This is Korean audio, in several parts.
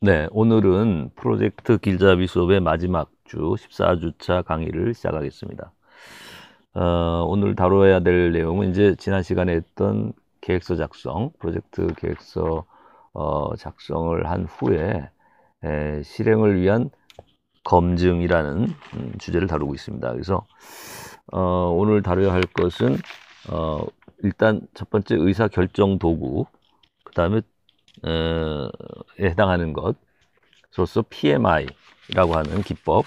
네, 오늘은 프로젝트 길잡이 수업의 마지막 주 14주차 강의를 시작하겠습니다. 오늘 다뤄야 될 내용은 이제 지난 시간에 했던 계획서 작성, 프로젝트 계획서 작성을 한 후에 실행을 위한 검증이라는 주제를 다루고 있습니다. 그래서 오늘 다뤄야 할 것은 일단 첫 번째 의사결정 도구, 그 다음에 해당하는 것으로서 PMI라고 하는 기법,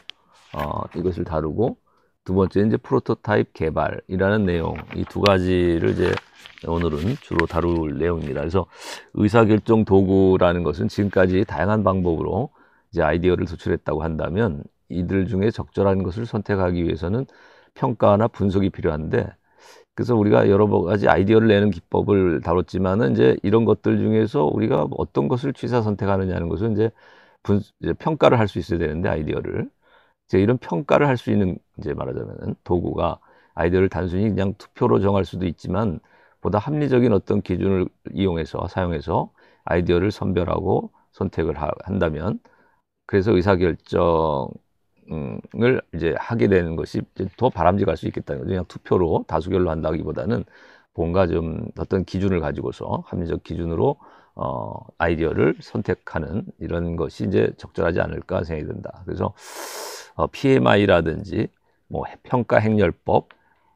이것을 다루고, 두 번째 이제 프로토타입 개발이라는 내용, 이 두 가지를 이제 오늘은 주로 다룰 내용입니다. 그래서 의사결정 도구라는 것은 지금까지 다양한 방법으로 이제 아이디어를 도출했다고 한다면, 이들 중에 적절한 것을 선택하기 위해서는 평가나 분석이 필요한데, 그래서 우리가 여러 가지 아이디어를 내는 기법을 다뤘지만은 이제 이런 것들 중에서 우리가 어떤 것을 취사 선택하느냐는 것은 이제 평가를 할 수 있어야 되는데, 아이디어를 이제 이런 평가를 할 수 있는, 이제 말하자면 도구가, 아이디어를 단순히 그냥 투표로 정할 수도 있지만 보다 합리적인 어떤 기준을 이용해서 사용해서 아이디어를 선별하고 선택을 한다면, 그래서 의사결정 을 이제 하게 되는 것이 이제 더 바람직할 수 있겠다는 거죠. 그냥 투표로 다수결로 한다기보다는 뭔가 좀 어떤 기준을 가지고서 합리적 기준으로 아이디어를 선택하는 이런 것이 이제 적절하지 않을까 생각이 든다. 그래서 PMI라든지 뭐 평가 행렬법,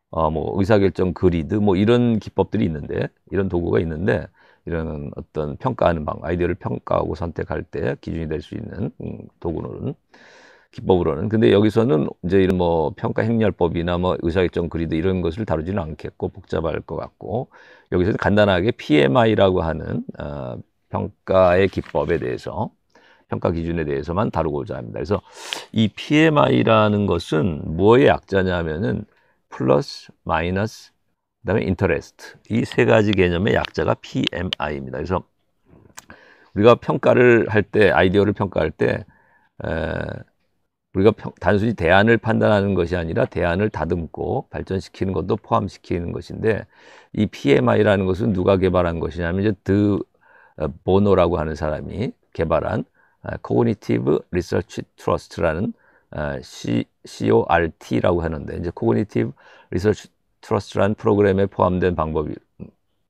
뭐 의사결정 그리드, 뭐 이런 기법들이 있는데, 이런 도구가 있는데, 이런 어떤 평가하는 방법, 아이디어를 평가하고 선택할 때 기준이 될 수 있는 도구는, 기법으로는. 근데 여기서는 이제 이런 뭐 평가 행렬법이나 뭐 의사결정 그리드 이런 것을 다루지는 않겠고 복잡할 것 같고, 여기서는 간단하게 PMI라고 하는 평가의 기법에 대해서, 평가 기준에 대해서만 다루고자 합니다. 그래서 이 PMI라는 것은 뭐의 약자냐 하면은 플러스, 마이너스, 그다음에 인터레스트, 이 세 가지 개념의 약자가 PMI입니다. 그래서 우리가 평가를 할 때, 아이디어를 평가할 때 우리가 단순히 대안을 판단하는 것이 아니라 대안을 다듬고 발전시키는 것도 포함시키는 것인데, 이 PMI라는 것은 누가 개발한 것이냐면 이제 보노라고 하는 사람이 개발한 Cognitive Research Trust라는 CORT라고 하는데, 이제 Cognitive Research Trust라는 프로그램에 포함된 방법이라고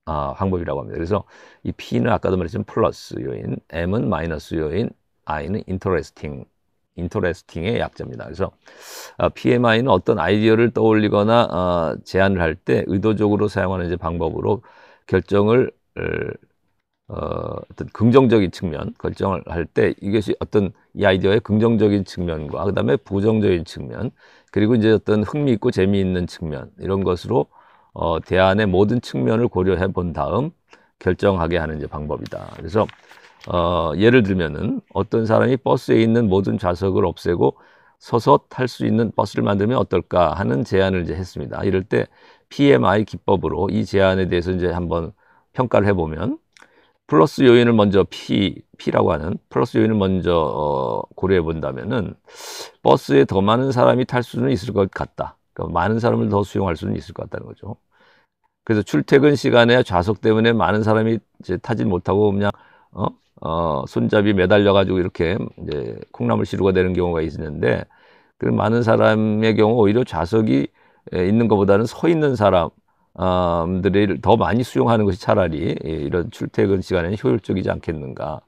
합니다. 그래서 이 P는 아까도 말했지만 플러스 요인, M은 마이너스 요인, I는 인터레스팅의 약자입니다. 그래서 PMI는 어떤 아이디어를 떠올리거나 제안을 할 때 의도적으로 사용하는 이제 방법으로 결정을 어떤 긍정적인 측면, 결정을 할 때 이것이 어떤 이 아이디어의 긍정적인 측면과 그다음에 부정적인 측면, 그리고 이제 어떤 흥미있고 재미있는 측면, 이런 것으로 대안의 모든 측면을 고려해 본 다음 결정하게 하는 이제 방법이다. 그래서 예를 들면은 어떤 사람이 버스에 있는 모든 좌석을 없애고 서서 탈 수 있는 버스를 만들면 어떨까 하는 제안을 이제 했습니다. 이럴 때 PMI 기법으로 이 제안에 대해서 이제 한번 평가를 해보면, 플러스 요인을 먼저 P라고 하는 플러스 요인을 먼저 고려해 본다면은 버스에 더 많은 사람이 탈 수는 있을 것 같다. 그러니까 많은 사람을 더 수용할 수는 있을 것 같다는 거죠. 그래서 출퇴근 시간에 좌석 때문에 많은 사람이 이제 타지 못하고 그냥 손잡이 매달려 가지고 이렇게 이제 콩나물 시루가 되는 경우가 있는데, 그 많은 사람의 경우 오히려 좌석이 있는 것보다는 서 있는 사람들을 더 많이 수용하는 것이 차라리 이런 출퇴근 시간에는 효율적이지 않겠는가.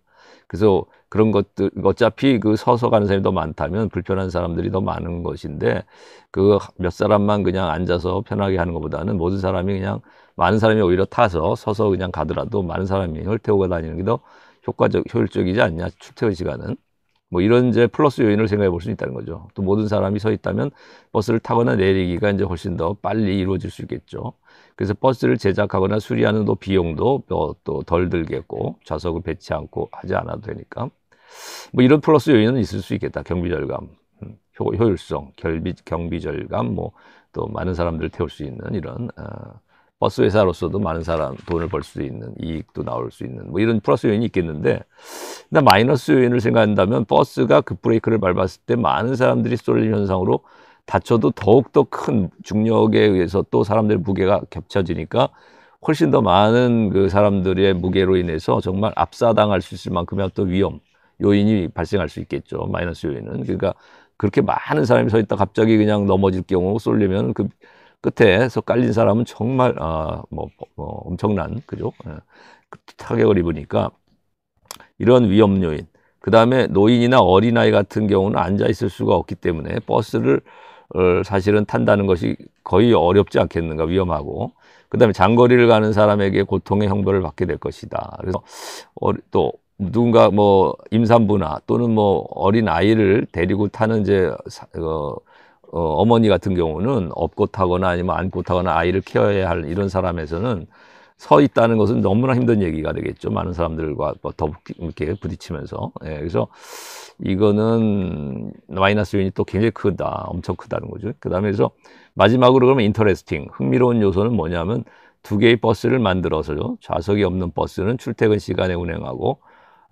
그래서 그런 것들, 어차피 그 서서 가는 사람이 더 많다면 불편한 사람들이 더 많은 것인데, 그 몇 사람만 그냥 앉아서 편하게 하는 것보다는 모든 사람이 그냥, 많은 사람이 오히려 타서 서서 그냥 가더라도 많은 사람이 헐태우고 다니는 게 더 효율적이지 않냐, 출퇴근 시간은. 뭐 이런 이제 플러스 요인을 생각해 볼 수 있다는 거죠. 또 모든 사람이 서 있다면 버스를 타거나 내리기가 이제 훨씬 더 빨리 이루어질 수 있겠죠. 그래서 버스를 제작하거나 수리하는 또 비용도 또 덜 들겠고, 좌석을 배치 않고 하지 않아도 되니까. 뭐 이런 플러스 요인은 있을 수 있겠다. 경비 절감, 효율성, 경비 절감, 뭐 또 많은 사람들을 태울 수 있는 이런 버스 회사로서도 많은 사람 돈을 벌 수 있는, 이익도 나올 수 있는 뭐 이런 플러스 요인이 있겠는데, 근데 마이너스 요인을 생각한다면 버스가 급브레이크를 밟았을 때 많은 사람들이 쏠리는 현상으로 다쳐도 더욱더 큰 중력에 의해서 또 사람들의 무게가 겹쳐지니까 훨씬 더 많은 그 사람들의 무게로 인해서 정말 압사당할 수 있을 만큼의 어떤 위험, 요인이 발생할 수 있겠죠. 마이너스 요인은. 그러니까 그렇게 많은 사람이 서 있다 갑자기 그냥 넘어질 경우 쏠리면 그 끝에서 깔린 사람은 정말 엄청난 그죠? 예, 타격을 입으니까 이런 위험 요인. 그 다음에 노인이나 어린아이 같은 경우는 앉아 있을 수가 없기 때문에 버스를 사실은 탄다는 것이 거의 어렵지 않겠는가, 위험하고. 그 다음에 장거리를 가는 사람에게 고통의 형벌을 받게 될 것이다. 그래서 또 누군가 뭐 임산부나 또는 뭐 어린 아이를 데리고 타는 이제 어머니 같은 경우는 업고 타거나 아니면 안고 타거나 아이를 케어해야 할 이런 사람에서는 서 있다는 것은 너무나 힘든 얘기가 되겠죠. 많은 사람들과 더 이렇게 부딪히면서. 예, 그래서 이거는 마이너스 요인이 또 굉장히 크다. 엄청 크다는 거죠. 그 다음에 그래서 마지막으로 그러면 인터레스팅. 흥미로운 요소는 뭐냐면 두 개의 버스를 만들어서요. 좌석이 없는 버스는 출퇴근 시간에 운행하고,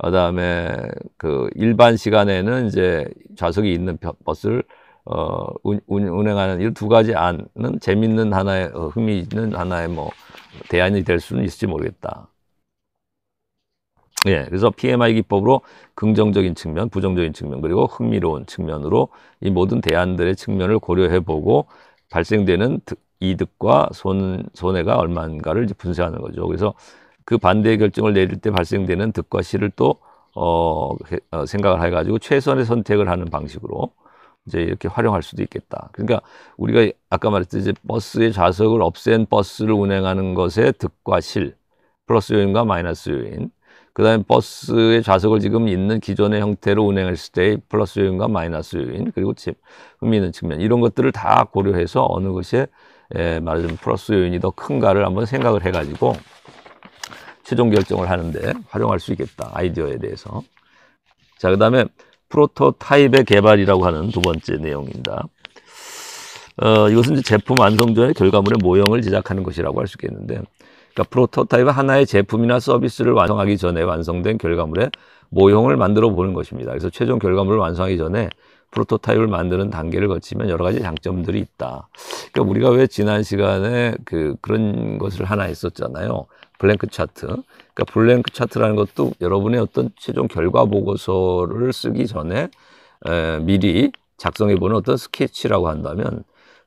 그 다음에 그 일반 시간에는 이제 좌석이 있는 버스를 운행하는 이 두 가지 안은 재밌는 하나의 흥미있는 하나의 뭐 대안이 될 수는 있을지 모르겠다. 예, 그래서 PMI 기법으로 긍정적인 측면, 부정적인 측면, 그리고 흥미로운 측면으로 이 모든 대안들의 측면을 고려해보고 발생되는 이득과 손해가 얼마인가를 이제 분석하는 거죠. 그래서 그 반대의 결정을 내릴 때 발생되는 득과 실을 또 생각을 해가지고 최선의 선택을 하는 방식으로 이제 이렇게 활용할 수도 있겠다. 그러니까 우리가 아까 말했듯이 버스의 좌석을 없앤 버스를 운행하는 것의 득과 실, 플러스 요인과 마이너스 요인, 그 다음에 버스의 좌석을 지금 있는 기존의 형태로 운행했을 때의 플러스 요인과 마이너스 요인, 그리고 흥미있는 측면, 이런 것들을 다 고려해서 어느 것이 말하자면 플러스 요인이 더 큰가를 한번 생각을 해가지고 최종 결정을 하는데 활용할 수 있겠다. 아이디어에 대해서. 자, 그 다음에 프로토타입의 개발이라고 하는 두 번째 내용입니다. 이것은 이제 제품 완성 전에 결과물의 모형을 제작하는 것이라고 할 수 있겠는데, 그러니까 프로토타입은 하나의 제품이나 서비스를 완성하기 전에 완성된 결과물의 모형을 만들어 보는 것입니다. 그래서 최종 결과물을 완성하기 전에 프로토타입을 만드는 단계를 거치면 여러 가지 장점들이 있다. 그러니까 우리가 왜 지난 시간에 그런 것을 하나 했었잖아요. 블랭크 차트. 그러니까 블랭크 차트라는 것도 여러분의 어떤 최종 결과 보고서를 쓰기 전에 미리 작성해 보는 어떤 스케치라고 한다면,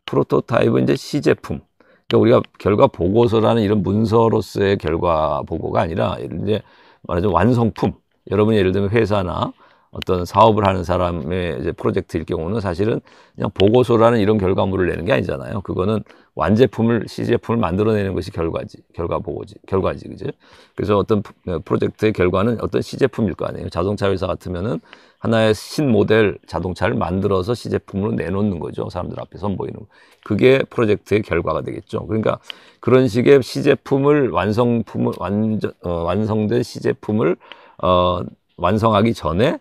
프로토타입은 이제 시제품. 그러니까 우리가 결과 보고서라는 이런 문서로서의 결과 보고가 아니라 이제 말하자면 완성품. 여러분이 예를 들면 회사나 어떤 사업을 하는 사람의 이제 프로젝트일 경우는 사실은 그냥 보고서라는 이런 결과물을 내는 게 아니잖아요. 그거는 완제품을, 시제품을 만들어내는 것이 결과지, 그죠? 그래서 어떤 프로젝트의 결과는 어떤 시제품일 거 아니에요. 자동차 회사 같으면은 하나의 신모델 자동차를 만들어서 시제품으로 내놓는 거죠. 사람들 앞에 선보이는 거. 그게 프로젝트의 결과가 되겠죠. 그러니까 그런 식의 시제품을 완성된 시제품을 완성하기 전에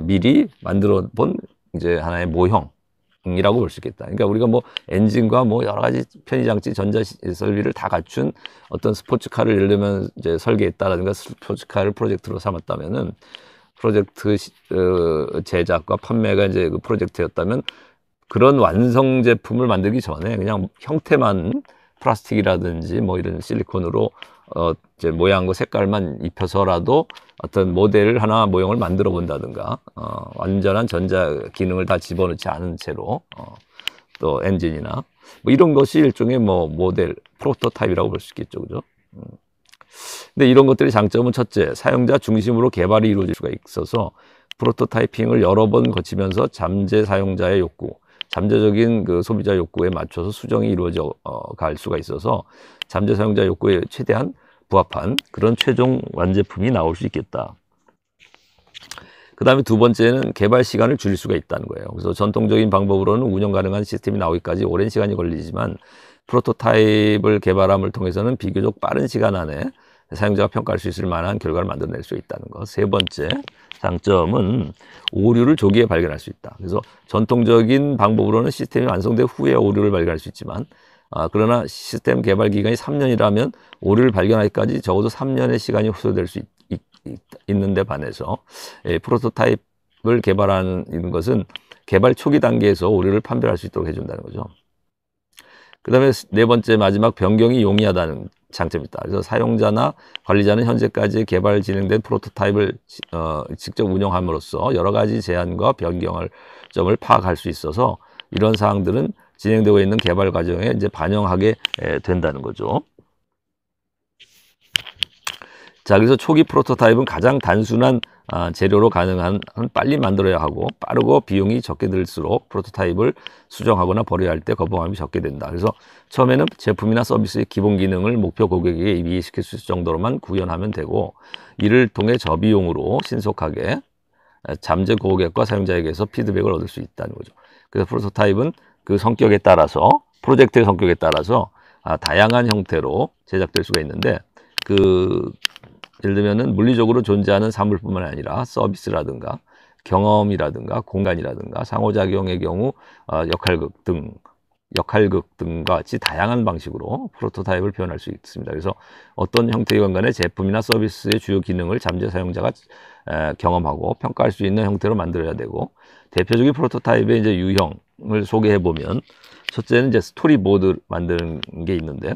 미리 만들어 본 이제 하나의 모형이라고 볼 수 있겠다. 그러니까 우리가 뭐 엔진과 뭐 여러 가지 편의장치, 전자 설비를 다 갖춘 어떤 스포츠카를 예를 들면 이제 설계했다라든가 스포츠카를 프로젝트로 삼았다면은 프로젝트 제작과 판매가 이제 그 프로젝트였다면 그런 완성 제품을 만들기 전에 그냥 형태만 플라스틱이라든지 뭐 이런 실리콘으로 이제 모양과 색깔만 입혀서라도 어떤 모델을 하나 모형을 만들어 본다든가, 완전한 전자 기능을 다 집어넣지 않은 채로 또 엔진이나 뭐 이런 것이 일종의 뭐 모델 프로토타입이라고 볼 수 있겠죠, 그죠? 근데 이런 것들의 장점은 첫째, 사용자 중심으로 개발이 이루어질 수가 있어서 프로토타이핑을 여러 번 거치면서 잠재 사용자의 욕구, 잠재적인 그 소비자 욕구에 맞춰서 수정이 이루어져 갈 수가 있어서 잠재 사용자 욕구에 최대한 부합한 그런 최종 완제품이 나올 수 있겠다. 그 다음에 두 번째는 개발 시간을 줄일 수가 있다는 거예요. 그래서 전통적인 방법으로는 운영 가능한 시스템이 나오기까지 오랜 시간이 걸리지만 프로토타입을 개발함을 통해서는 비교적 빠른 시간 안에 사용자가 평가할 수 있을 만한 결과를 만들어낼 수 있다는 것. 세 번째 장점은 오류를 조기에 발견할 수 있다. 그래서 전통적인 방법으로는 시스템이 완성된 후에 오류를 발견할 수 있지만 그러나 시스템 개발 기간이 3년이라면 오류를 발견하기까지 적어도 3년의 시간이 후소될 수 있는데 반해서 프로토타입을 개발하는 것은 개발 초기 단계에서 오류를 판별할 수 있도록 해준다는 거죠. 그 다음에 네 번째 마지막 변경이 용이하다는 장점이다. 그래서 사용자나 관리자는 현재까지 개발 진행된 프로토타입을 직접 운영함으로써 여러 가지 제한과 변경할 점을 파악할 수 있어서 이런 사항들은 진행되고 있는 개발 과정에 이제 반영하게 된다는 거죠. 자, 그래서 초기 프로토타입은 가장 단순한 재료로 가능한 빨리 만들어야 하고 빠르고 비용이 적게 들수록 프로토타입을 수정하거나 버려야 할 때 거부감이 적게 된다. 그래서 처음에는 제품이나 서비스의 기본 기능을 목표 고객에게 이해시킬 수 있을 정도로만 구현하면 되고 이를 통해 저비용으로 신속하게 잠재 고객과 사용자에게서 피드백을 얻을 수 있다는 거죠. 그래서 프로토타입은 그 성격에 따라서 프로젝트의 성격에 따라서 다양한 형태로 제작될 수가 있는데 예를 들면은 물리적으로 존재하는 사물뿐만 아니라 서비스라든가 경험이라든가 공간이라든가 상호작용의 경우 역할극 등과 같이 다양한 방식으로 프로토타입을 표현할 수 있습니다. 그래서 어떤 형태이건 간에 제품이나 서비스의 주요 기능을 잠재 사용자가 경험하고 평가할 수 있는 형태로 만들어야 되고 대표적인 프로토타입의 이제 유형을 소개해 보면 첫째는 이제 스토리보드 만드는 게 있는데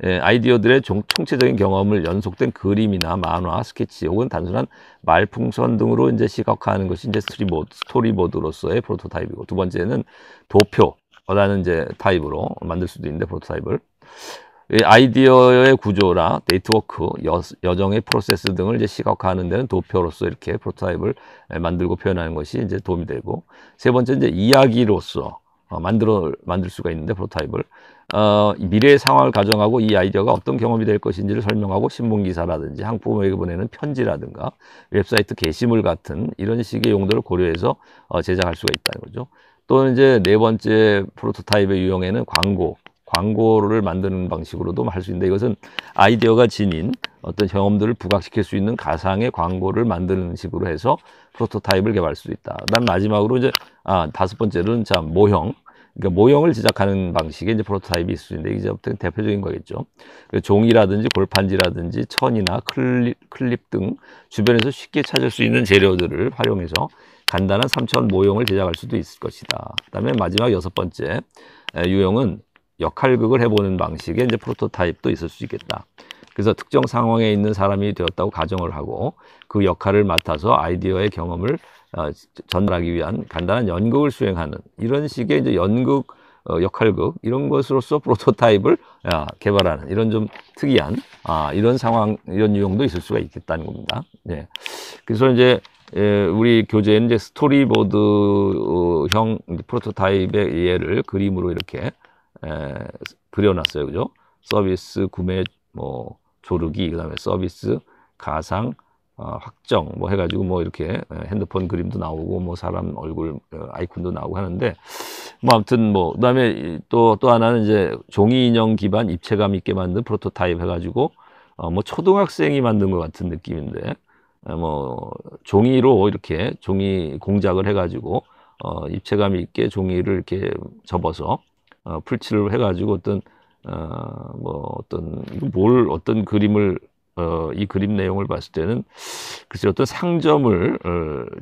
아이디어들의 총체적인 경험을 연속된 그림이나 만화, 스케치 혹은 단순한 말풍선 등으로 이제 시각화하는 것이 이제 스토리보드로서의 프로토타입이고 두 번째는 도표라는 이제 타입으로 만들 수도 있는데 프로토타입을 아이디어의 구조나 네트워크, 여정의 프로세스 등을 이제 시각화하는 데는 도표로서 이렇게 프로토타입을 만들고 표현하는 것이 이제 도움이 되고 세 번째 이제 이야기로서 만들 수가 있는데 프로토타입을 미래의 상황을 가정하고 이 아이디어가 어떤 경험이 될 것인지를 설명하고 신문기사라든지 항품에게 보내는 편지라든가 웹사이트 게시물 같은 이런 식의 용도를 고려해서 제작할 수가 있다는 거죠. 또는 이제 네 번째 프로토타입의 유형에는 광고를 만드는 방식으로도 할 수 있는데 이것은 아이디어가 지닌 어떤 경험들을 부각시킬 수 있는 가상의 광고를 만드는 식으로 해서 프로토타입을 개발할 수 있다. 그다음 마지막으로 이제 다섯 번째로는 자 모형. 그러니까 모형을 제작하는 방식의 이제 프로토타입이 있을 수 있는데 이제 대표적인 거겠죠. 종이라든지 골판지라든지 천이나 클립 등 주변에서 쉽게 찾을 수 있는 재료들을 활용해서 간단한 3차원 모형을 제작할 수도 있을 것이다. 그다음에 마지막 여섯 번째 유형은 역할극을 해보는 방식의 이제 프로토타입도 있을 수 있겠다. 그래서 특정 상황에 있는 사람이 되었다고 가정을 하고 그 역할을 맡아서 아이디어의 경험을 전달하기 위한 간단한 연극을 수행하는 이런 식의 이제 연극, 역할극 이런 것으로서 프로토타입을 개발하는 이런 좀 특이한 이런 상황, 이런 유형도 있을 수가 있겠다는 겁니다. 네. 그래서 이제 우리 교재는 이제 스토리보드형 프로토타입의 예를 그림으로 이렇게 그려놨어요, 그죠? 서비스 구매 조르기, 그다음에 서비스 가상 확정 해가지고 이렇게 핸드폰 그림도 나오고 사람 얼굴 아이콘도 나오고 하는데 아무튼 그다음에 또 하나는 이제 종이 인형 기반 입체감 있게 만든 프로토타입 해가지고 초등학생이 만든 것 같은 느낌인데 종이로 이렇게 종이 공작을 해가지고 입체감 있게 종이를 이렇게 접어서 풀칠을 해가지고 어떤 그림을 이 그림 내용을 봤을 때는 글쎄 어떤 상점을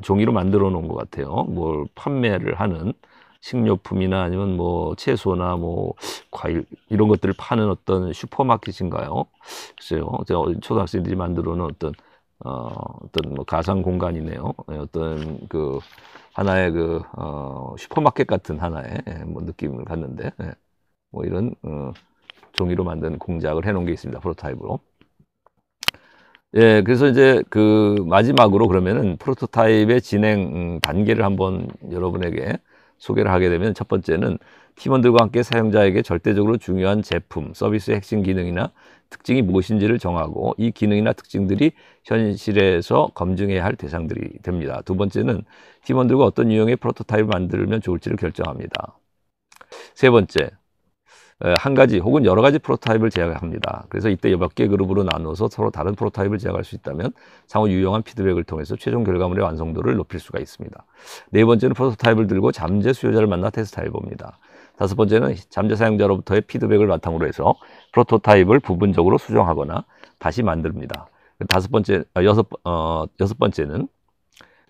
종이로 만들어 놓은 것 같아요. 뭘 판매를 하는 식료품이나 아니면 채소나 과일 이런 것들을 파는 어떤 슈퍼마켓인가요? 글쎄요. 초등학생들이 만들어 놓은 어떤 가상 공간이네요. 어떤 하나의 슈퍼마켓 같은 하나의 느낌을 갖는데 이런 종이로 만든 공작을 해놓은 게 있습니다. 프로토타입으로. 예, 그래서 이제 마지막으로 그러면은 프로토타입의 진행 단계를 한번 여러분에게 소개를 하게 되면 첫 번째는 팀원들과 함께 사용자에게 절대적으로 중요한 제품, 서비스의 핵심 기능이나 특징이 무엇인지를 정하고 이 기능이나 특징들이 현실에서 검증해야 할 대상들이 됩니다. 두 번째는 팀원들과 어떤 유형의 프로토타입을 만들면 좋을지를 결정합니다. 세 번째, 한 가지 혹은 여러 가지 프로토타입을 제작합니다. 그래서 이때 몇 개 그룹으로 나누어서 서로 다른 프로토타입을 제작할 수 있다면 상호 유용한 피드백을 통해서 최종 결과물의 완성도를 높일 수가 있습니다. 네 번째는 프로토타입을 들고 잠재 수요자를 만나 테스트해 봅니다. 다섯 번째는 잠재 사용자로부터의 피드백을 바탕으로 해서 프로토타입을 부분적으로 수정하거나 다시 만듭니다. 여섯 번째는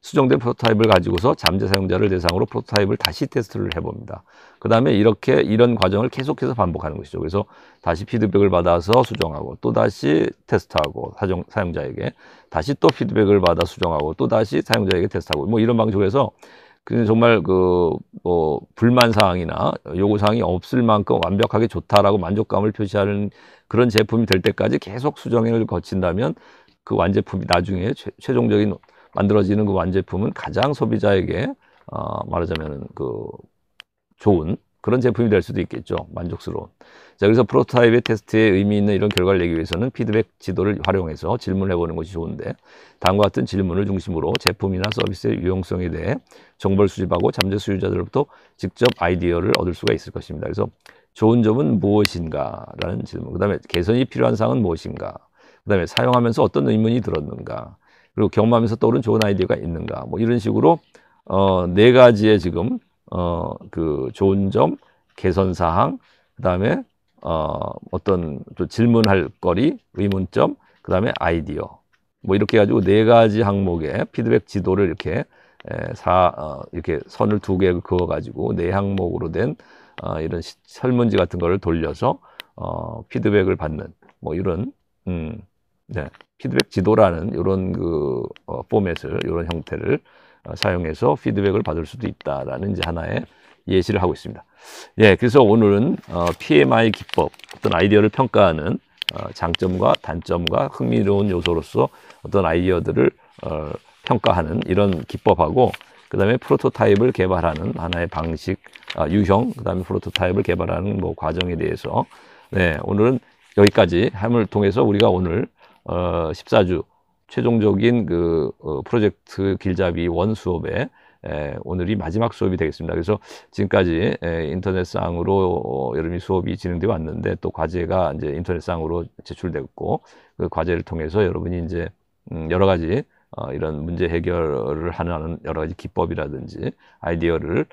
수정된 프로토타입을 가지고서 잠재 사용자를 대상으로 프로토타입을 다시 테스트를 해봅니다. 그 다음에 이런 과정을 계속해서 반복하는 것이죠. 그래서 다시 피드백을 받아서 수정하고 또 다시 테스트하고 사용자에게 다시 또 피드백을 받아 수정하고 또 다시 사용자에게 테스트하고 뭐 이런 방식으로 해서 정말 뭐 불만 사항이나 요구 사항이 없을 만큼 완벽하게 좋다라고 만족감을 표시하는 그런 제품이 될 때까지 계속 수정을 거친다면 그 완제품이 나중에 최종적인 만들어지는 그 완제품은 가장 소비자에게 말하자면 좋은 그런 제품이 될 수도 있겠죠. 만족스러운. 자, 그래서 프로토타입의 테스트에 의미 있는 이런 결과를 내기 위해서는 피드백 지도를 활용해서 질문을 해보는 것이 좋은데, 다음과 같은 질문을 중심으로 제품이나 서비스의 유용성에 대해 정보를 수집하고 잠재 소유자들로부터 직접 아이디어를 얻을 수가 있을 것입니다. 그래서 좋은 점은 무엇인가? 라는 질문. 그 다음에 개선이 필요한 사항은 무엇인가? 그 다음에 사용하면서 어떤 의문이 들었는가? 그리고 경험하면서 떠오른 좋은 아이디어가 있는가? 뭐 이런 식으로 네 가지의 지금 좋은 점, 개선 사항, 그 다음에 어떤 또 질문할 거리, 의문점, 그 다음에 아이디어. 뭐 이렇게 가지고 네 가지 항목의 피드백 지도를 이렇게 이렇게 선을 두 개 그어 가지고 네 항목으로 된 이런 설문지 같은 거를 돌려서 피드백을 받는 뭐 이런 네, 피드백 지도라는 이런 포맷을, 이런 형태를 사용해서 피드백을 받을 수도 있다라는 이제 하나의 예시를 하고 있습니다. 예, 그래서 오늘은 PMI 기법, 어떤 아이디어를 평가하는 장점과 단점과 흥미로운 요소로서 어떤 아이디어들을 평가하는 이런 기법하고, 그 다음에 프로토타입을 개발하는 하나의 방식, 유형, 그 다음에 프로토타입을 개발하는 뭐 과정에 대해서 네, 오늘은 여기까지 함을 통해서 우리가 오늘 14주 최종적인 프로젝트 길잡이 원 수업에 오늘이 마지막 수업이 되겠습니다. 그래서 지금까지 인터넷상으로 여러분이 수업이 진행되어 왔는데, 또 과제가 이제 인터넷상으로 제출됐고, 그 과제를 통해서 여러분이 이제 여러 가지 이런 문제 해결을 하는 여러 가지 기법이라든지 아이디어를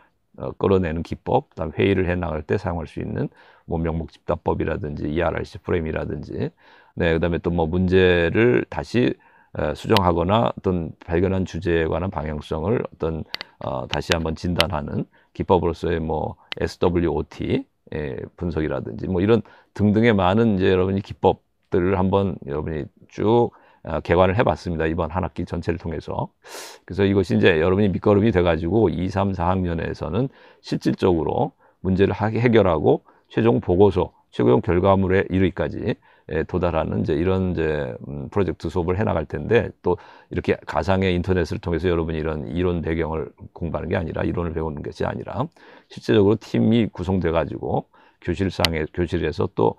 끌어내는 기법, 그다음 회의를 해 나갈 때 사용할 수 있는 뭐 명목 집단법이라든지 ERRC 프레임이라든지, 네, 그다음에 또 뭐 문제를 다시 수정하거나 어떤 발견한 주제에 관한 방향성을 다시 한번 진단하는 기법으로서의 뭐 SWOT 분석이라든지 뭐 이런 등등의 많은 이제 여러분이 기법들을 한번 여러분이 쭉 개관을 해봤습니다. 이번 한 학기 전체를 통해서. 그래서 이것이 이제 여러분이 밑거름이 돼가지고 2, 3, 4학년에서는 실질적으로 문제를 해결하고 최종 보고서, 최종 결과물에 이르기까지 도달하는 이런 프로젝트 수업을 해나갈 텐데, 또 이렇게 가상의 인터넷을 통해서 여러분이 이런 이론 배경을 공부하는 게 아니라, 이론을 배우는 것이 아니라 실제적으로 팀이 구성돼 가지고 교실에서 또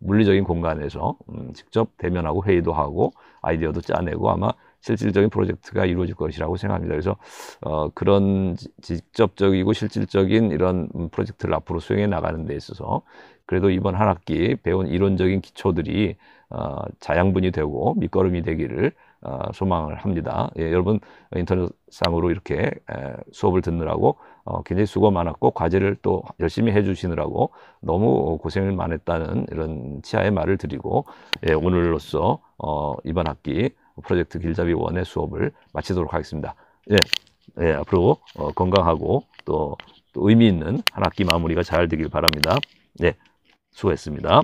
물리적인 공간에서 직접 대면하고 회의도 하고 아이디어도 짜내고 아마 실질적인 프로젝트가 이루어질 것이라고 생각합니다. 그래서 그런 직접적이고 실질적인 이런 프로젝트를 앞으로 수행해 나가는 데 있어서 그래도 이번 한 학기 배운 이론적인 기초들이 자양분이 되고 밑거름이 되기를 소망을 합니다. 예, 여러분 인터넷상으로 이렇게 수업을 듣느라고 굉장히 수고 많았고, 과제를 또 열심히 해주시느라고 너무 고생을 많이 했다는 이런 치하의 말을 드리고, 예, 오늘로써 이번 학기 프로젝트 길잡이 원의 수업을 마치도록 하겠습니다. 예, 예, 앞으로 건강하고 또 의미 있는 한 학기 마무리가 잘 되길 바랍니다. 네, 수고했습니다.